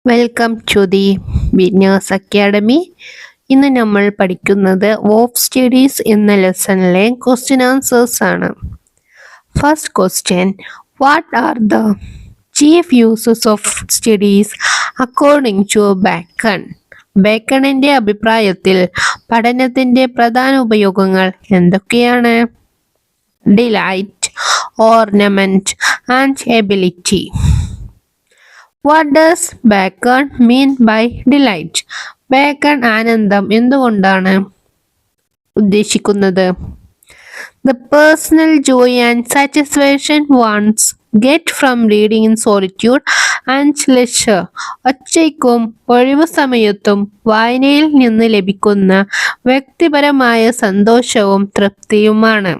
Welcome to the witness academy. ഇന്ന് നമ്മൾ പഠിക്കുന്നത് ഓഫ് സ്റ്റഡീസ് എന്ന ലെസണിലെ ക്വസ്റ്റ്യൻ ആൻസേഴ്സ് ആണ്. First question, what are the chief uses of studies according to Bacon? ബേക്കണിന്റെ അഭിപ്രായത്തിൽ പഠനത്തിന്റെ പ്രധാന ഉപയോഗങ്ങൾ എന്തൊക്കെയാണ്? Delight, ornament and ability. What does Bacon mean by delight? Bacon ആനന്ദം എന്തുകൊണ്ടാണ് ഉദ്ദേശിക്കുന്നത്? The personal joy and satisfaction ones get from reading in solitude and leisure. ഒറ്റയ്ക്കും ഒഴിവു സമയത്തും വായനയിൽ നിന്ന് ലഭിക്കുന്ന വ്യക്തിപരമായ സന്തോഷവും തൃപ്തിയുമാണ്.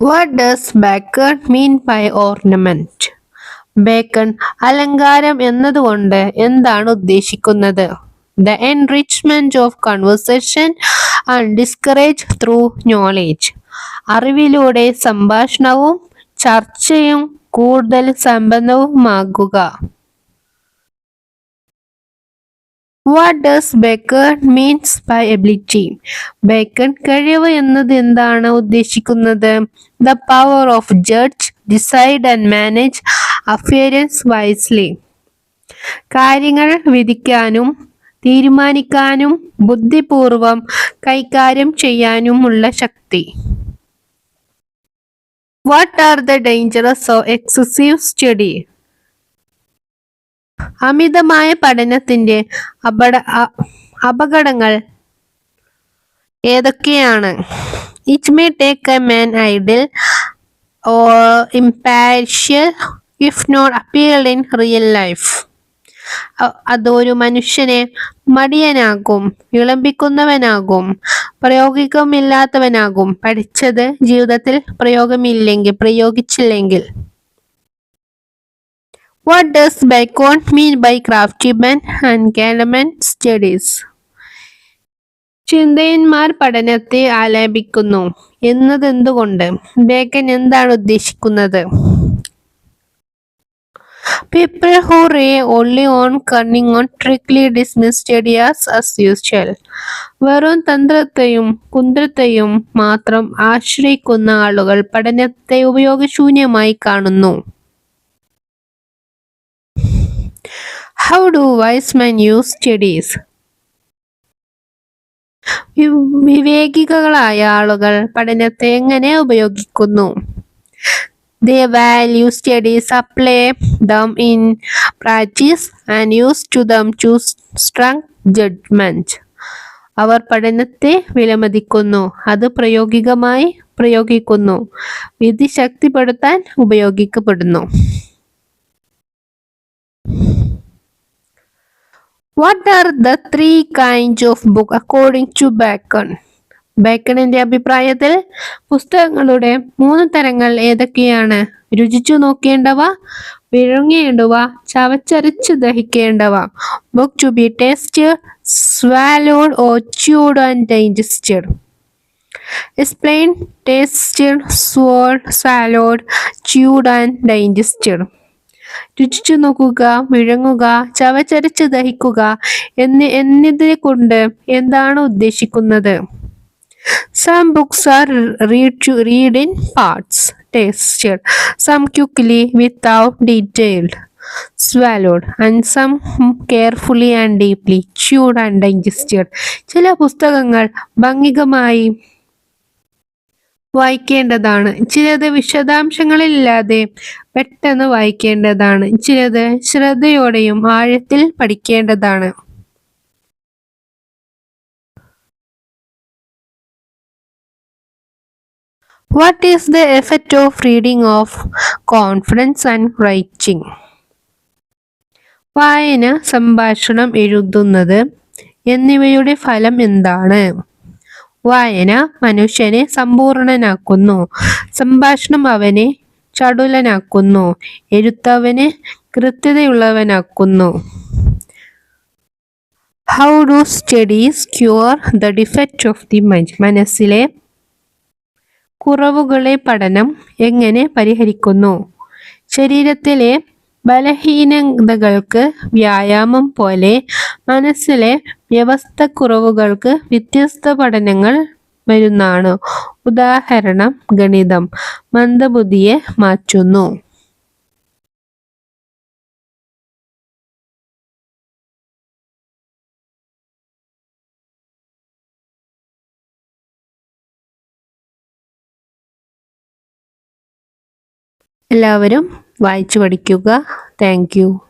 What does Bacon mean by ornament? Bacon അലങ്കാരം എന്നതുകൊണ്ട് എന്താണ് ഉദ്ദേശിക്കുന്നത്? The enrichment of conversation and discourse through knowledge. അറിവിലൂടെ സംഭാഷണവും ചർച്ചയും കൂടുതൽ സമ്പന്നവുമാകുക. What does Bacon means by ability? Bacon കഴിവ് എന്നത് എന്താണ് ഉദ്ദേശിക്കുന്നത്? The power of judge, decide and manage affairs wisely. കാര്യങ്ങൾ വിധിക്കാനും തീരുമാനിക്കാനും ബുദ്ധിപൂർവം കൈകാര്യം ചെയ്യാനുമുള്ള ശക്തി. What are the dangerous of excessive study? അമിതമായ പഠനത്തിന്റെ അപകടങ്ങൾ ഏതൊക്കെയാണ്? It may take a man idle or impartial if not appeared in real life. അതൊരു മനുഷ്യനെ മടിയനാകും, വിളമ്പിക്കുന്നവനാകും, പ്രയോഗികമില്ലാത്തവനാകും, പഠിച്ചത് ജീവിതത്തിൽ പ്രയോഗിച്ചില്ലെങ്കിൽ. What does Bacon mean by craftsmen and Kahneman studies? ചിന്തയന്മാർ പഠനത്തെ ആലപിക്കുന്നു എന്നതെന്തുകൊണ്ട്? ബേക്കൻ എന്താണ് ഉദ്ദേശിക്കുന്നത്? People who rely only on cunning or trickery dismiss studies as usual. വെറും തന്ത്രത്തെയും കുന്ത്രത്തെയും മാത്രം ആശ്രയിക്കുന്ന ആളുകൾ പഠനത്തെ ഉപയോഗശൂന്യമായി കാണുന്നു. How do wise men use studies? വിവേകികളായ ആളുകൾ പഠനത്തെ എങ്ങനെ ഉപയോഗിക്കുന്നു? They value studies, apply them in practice and use to them to strong judgment. അവർ പഠനത്തെ വിലമതിക്കുന്നു, അത് പ്രായോഗികമായി പ്രയോഗിക്കുന്നു, വിധി ശക്തിപ്പെടുത്താൻ ഉപയോഗിക്കപ്പെടുന്നു. What are the three kinds of book according to Bacon? ബേക്കണിന്റെ അഭിപ്രായത്തിൽ പുസ്തകങ്ങളുടെ 3 തരങ്ങൾ ഏതൊക്കെയാണ്? രുചിച്ചു നോക്കേണ്ടവ, വിഴുങ്ങേണ്ടവ, ചവച്ചരച്ച് ദഹിക്കേണ്ടവ. Book to be tasted, swallowed or chewed and digested. Explain tasted, swallowed, chewed and digested. രുചിച്ചു നോക്കുക, വിഴുങ്ങുക, ചവച്ചരച്ച് ദഹിക്കുക എന്നതിനെ കൊണ്ട് എന്താണ് ഉദ്ദേശിക്കുന്നത്? Some books are read in parts, tasted, some quickly without detailed, swallowed, and some carefully and deeply chewed and digested. ചില പുസ്തകങ്ങൾ ഭംഗികമായി വായിക്കേണ്ടതാണ്, ചിലത് വിശദാംശങ്ങളില്ലാതെ പെട്ടെന്ന് വായിക്കേണ്ടതാണ്, ചിലത് ശ്രദ്ധയോടെയും ആഴത്തിൽ പഠിക്കേണ്ടതാണ്. What is the effect of reading of confidence and writing? വായന, സംഭാഷണം, എഴുതുന്നത് എന്നിവയുടെ ഫലം എന്താണ്? വായന മനുഷ്യനെ സമ്പൂർണനാക്കുന്നു, സംഭാഷണം അവനെ ചടുലനാക്കുന്നു, എഴുത്തവനെ കൃത്യതയുള്ളവനാക്കുന്നു. How do studies cure the defect of the mind? മനസ്സിലെ കുറവുകളെ പഠനം എങ്ങനെ പരിഹരിക്കുന്നു? ശരീരത്തിലെ ബലഹീനതകൾക്ക് വ്യായാമം പോലെ മനസ്സിലെ വ്യവസ്ഥക്കുറവുകൾക്ക് വ്യത്യസ്ത പഠനങ്ങൾ വരുന്നതാണ്. ഉദാഹരണം ഗണിതം മന്ദബുദ്ധിയെ മാറ്റുന്നു. എല്ലാവരും വായിച്ചു പഠിക്കുക. Thank you.